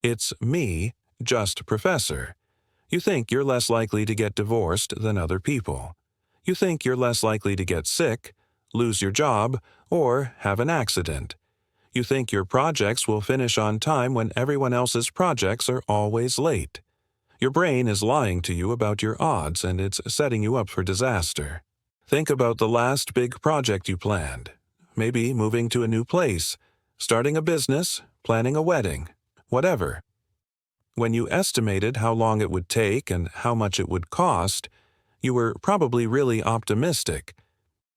It's me, JustProfessor. You think you're less likely to get divorced than other people. You think you're less likely to get sick, lose your job, or have an accident. You think your projects will finish on time when everyone else's projects are always late. Your brain is lying to you about your odds, and it's setting you up for disaster. Think about the last big project you planned. Maybe moving to a new place, starting a business, planning a wedding, whatever. When you estimated how long it would take and how much it would cost, you were probably really optimistic.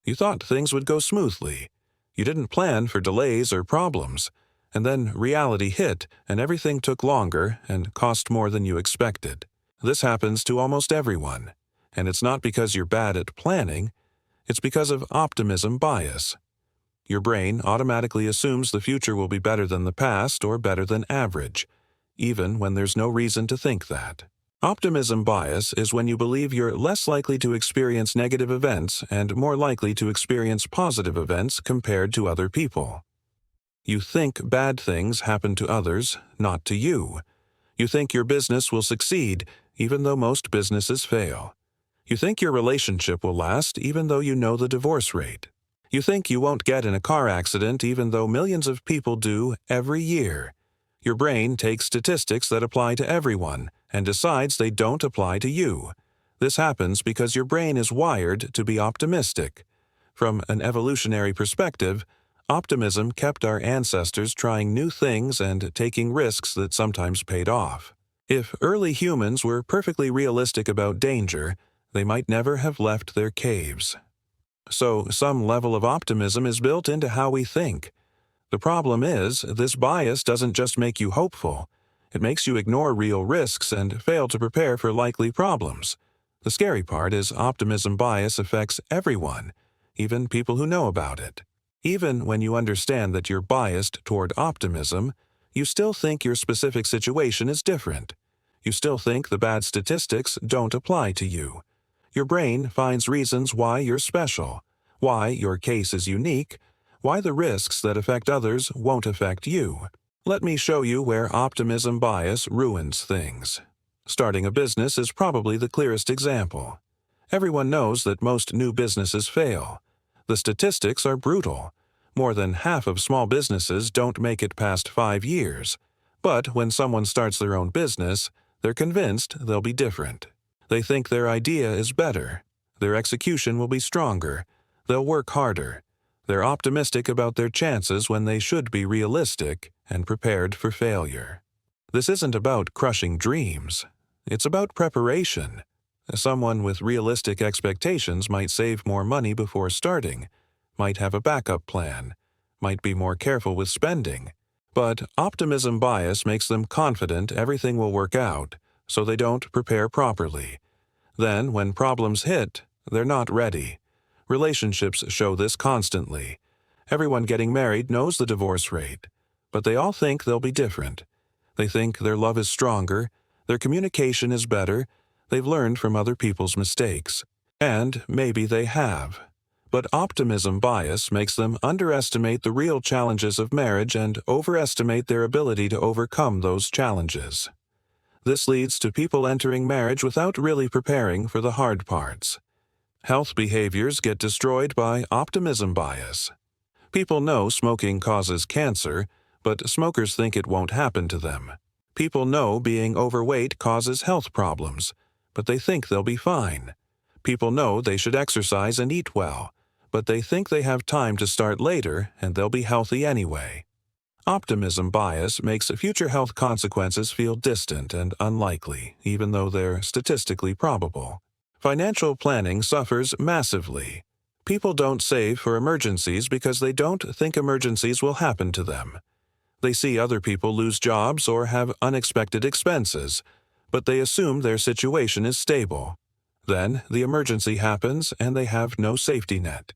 You thought things would go smoothly. You didn't plan for delays or problems. And then reality hit, and everything took longer and cost more than you expected. This happens to almost everyone. And it's not because you're bad at planning. It's because of optimism bias. Your brain automatically assumes the future will be better than the past or better than average, even when there's no reason to think that. Optimism bias is when you believe you're less likely to experience negative events and more likely to experience positive events compared to other people. You think bad things happen to others, not to you. You think your business will succeed, even though most businesses fail. You think your relationship will last, even though you know the divorce rate. You think you won't get in a car accident, even though millions of people do every year. Your brain takes statistics that apply to everyone and decides they don't apply to you. This happens because your brain is wired to be optimistic. From an evolutionary perspective, optimism kept our ancestors trying new things and taking risks that sometimes paid off. If early humans were perfectly realistic about danger, they might never have left their caves. So, some level of optimism is built into how we think. The problem is, this bias doesn't just make you hopeful. It makes you ignore real risks and fail to prepare for likely problems. The scary part is optimism bias affects everyone, even people who know about it. Even when you understand that you're biased toward optimism, you still think your specific situation is different. You still think the bad statistics don't apply to you. Your brain finds reasons why you're special, why your case is unique, why the risks that affect others won't affect you. Let me show you where optimism bias ruins things. Starting a business is probably the clearest example. Everyone knows that most new businesses fail. The statistics are brutal. More than half of small businesses don't make it past 5 years. But when someone starts their own business, they're convinced they'll be different. They think their idea is better. Their execution will be stronger. They'll work harder. They're optimistic about their chances when they should be realistic and prepared for failure. This isn't about crushing dreams. It's about preparation. Someone with realistic expectations might save more money before starting, might have a backup plan, might be more careful with spending. But optimism bias makes them confident everything will work out, so they don't prepare properly. Then, when problems hit, they're not ready. Relationships show this constantly. Everyone getting married knows the divorce rate, but they all think they'll be different. They think their love is stronger, their communication is better, they've learned from other people's mistakes. And maybe they have. But optimism bias makes them underestimate the real challenges of marriage and overestimate their ability to overcome those challenges. This leads to people entering marriage without really preparing for the hard parts. Health behaviors get destroyed by optimism bias. People know smoking causes cancer, but smokers think it won't happen to them. People know being overweight causes health problems, but they think they'll be fine. People know they should exercise and eat well, but they think they have time to start later and they'll be healthy anyway. Optimism bias makes future health consequences feel distant and unlikely, even though they're statistically probable. Financial planning suffers massively. People don't save for emergencies because they don't think emergencies will happen to them. They see other people lose jobs or have unexpected expenses, but they assume their situation is stable. Then the emergency happens and they have no safety net.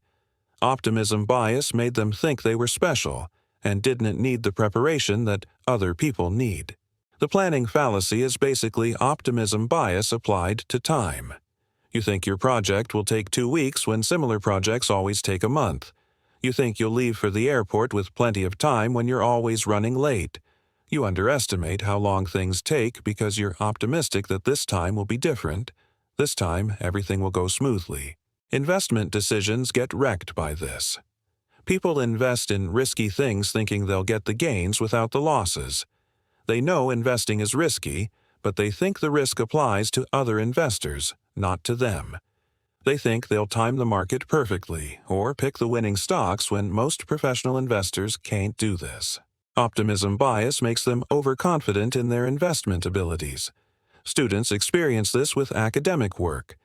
Optimism bias made them think they were special and didn't need the preparation that other people need. The planning fallacy is basically optimism bias applied to time. You think your project will take 2 weeks when similar projects always take a month. You think you'll leave for the airport with plenty of time when you're always running late. You underestimate how long things take because you're optimistic that this time will be different. This time, everything will go smoothly. Investment decisions get wrecked by this. People invest in risky things thinking they'll get the gains without the losses. They know investing is risky, but they think the risk applies to other investors, not to them. They think they'll time the market perfectly or pick the winning stocks when most professional investors can't do this. Optimism bias makes them overconfident in their investment abilities. Students experience this with academic work.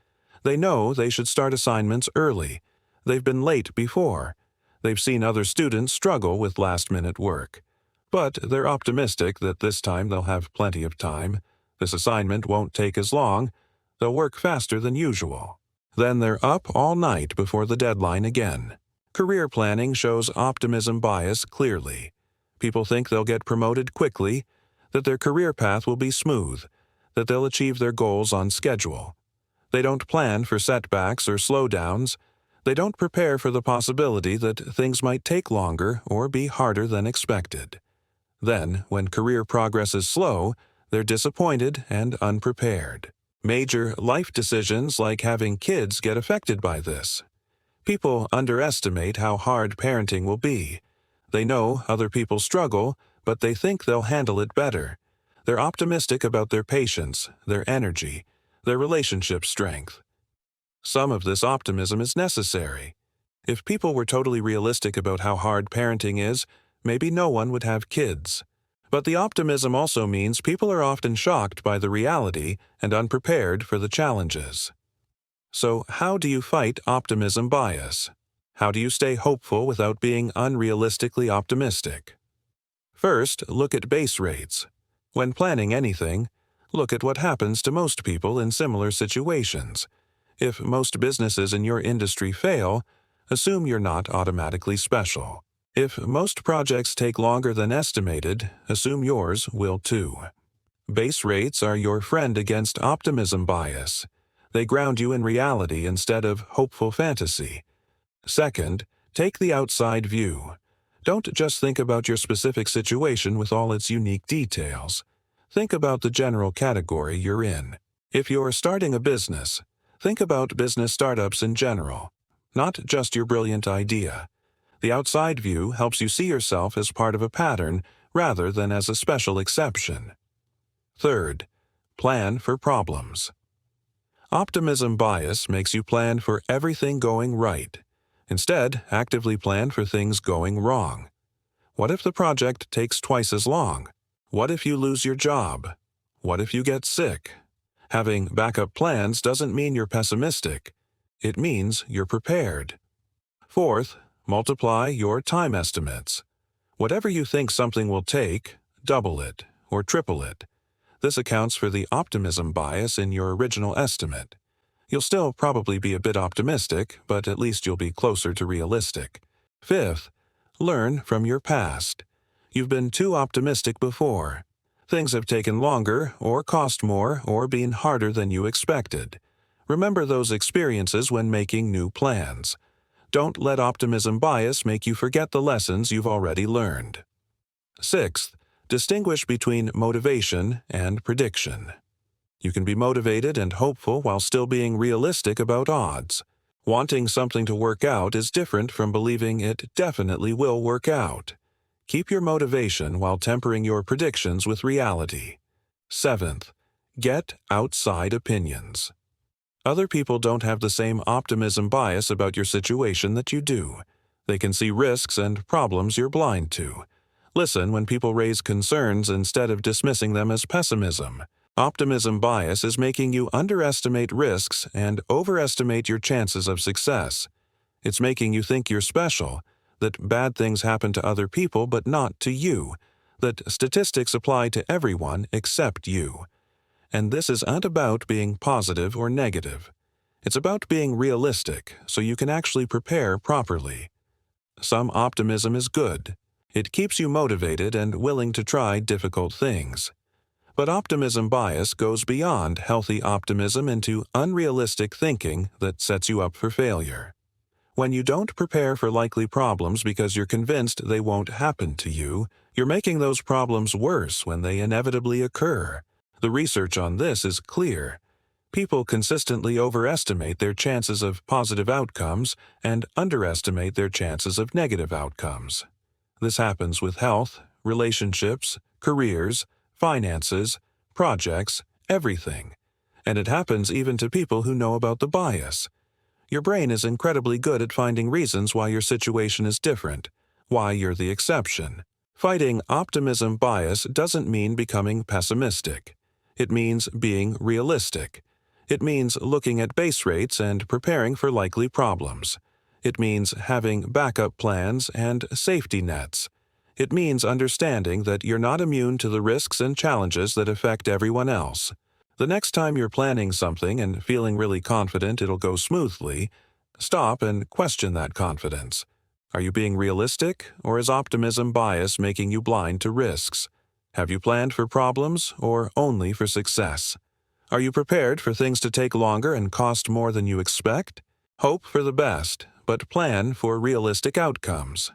They know they should start assignments early. They've been late before. They've seen other students struggle with last-minute work. But they're optimistic that this time they'll have plenty of time. This assignment won't take as long. They'll work faster than usual. Then they're up all night before the deadline again. Career planning shows optimism bias clearly. People think they'll get promoted quickly, that their career path will be smooth, that they'll achieve their goals on schedule. They don't plan for setbacks or slowdowns. They don't prepare for the possibility that things might take longer or be harder than expected. Then, when career progress is slow, they're disappointed and unprepared. Major life decisions like having kids get affected by this. People underestimate how hard parenting will be. They know other people struggle, but they think they'll handle it better. They're optimistic about their patience, their energy, their relationship strength. Some of this optimism is necessary. If people were totally realistic about how hard parenting is, maybe no one would have kids. But the optimism also means people are often shocked by the reality and unprepared for the challenges. So, how do you fight optimism bias? How do you stay hopeful without being unrealistically optimistic? First, look at base rates. When planning anything, look at what happens to most people in similar situations. If most businesses in your industry fail, assume you're not automatically special. If most projects take longer than estimated, assume yours will too. Base rates are your friend against optimism bias. They ground you in reality instead of hopeful fantasy. Second, take the outside view. Don't just think about your specific situation with all its unique details. Think about the general category you're in. If you're starting a business, think about business startups in general, not just your brilliant idea. The outside view helps you see yourself as part of a pattern rather than as a special exception. Third, plan for problems. Optimism bias makes you plan for everything going right. Instead, actively plan for things going wrong. What if the project takes twice as long? What if you lose your job? What if you get sick? Having backup plans doesn't mean you're pessimistic. It means you're prepared. Fourth, multiply your time estimates. Whatever you think something will take, double it or triple it. This accounts for the optimism bias in your original estimate. You'll still probably be a bit optimistic, but at least you'll be closer to realistic. Fifth, learn from your past. You've been too optimistic before. Things have taken longer, or cost more, or been harder than you expected. Remember those experiences when making new plans. Don't let optimism bias make you forget the lessons you've already learned. Sixth, distinguish between motivation and prediction. You can be motivated and hopeful while still being realistic about odds. Wanting something to work out is different from believing it definitely will work out. Keep your motivation while tempering your predictions with reality. Seventh, get outside opinions. Other people don't have the same optimism bias about your situation that you do. They can see risks and problems you're blind to. Listen when people raise concerns instead of dismissing them as pessimism. Optimism bias is making you underestimate risks and overestimate your chances of success. It's making you think you're special, that bad things happen to other people but not to you, that statistics apply to everyone except you. And this isn't about being positive or negative. It's about being realistic so you can actually prepare properly. Some optimism is good. It keeps you motivated and willing to try difficult things. But optimism bias goes beyond healthy optimism into unrealistic thinking that sets you up for failure. When you don't prepare for likely problems because you're convinced they won't happen to you, You're making those problems worse when they inevitably occur. The research on this is clear. People consistently overestimate their chances of positive outcomes and underestimate their chances of negative outcomes. This happens with health, relationships, careers, finances, projects, everything. And it happens even to people who know about the bias. Your brain is incredibly good at finding reasons why your situation is different, why you're the exception. Fighting optimism bias doesn't mean becoming pessimistic. It means being realistic. It means looking at base rates and preparing for likely problems. It means having backup plans and safety nets. It means understanding that you're not immune to the risks and challenges that affect everyone else. The next time you're planning something and feeling really confident it'll go smoothly, stop and question that confidence. Are you being realistic, or is optimism bias making you blind to risks? Have you planned for problems, or only for success? Are you prepared for things to take longer and cost more than you expect? Hope for the best, but plan for realistic outcomes.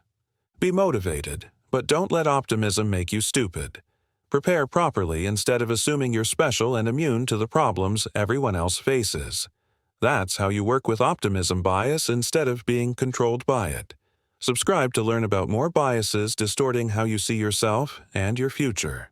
Be motivated, but don't let optimism make you stupid. Prepare properly instead of assuming you're special and immune to the problems everyone else faces. That's how you work with optimism bias instead of being controlled by it. Subscribe to learn about more biases distorting how you see yourself and your future.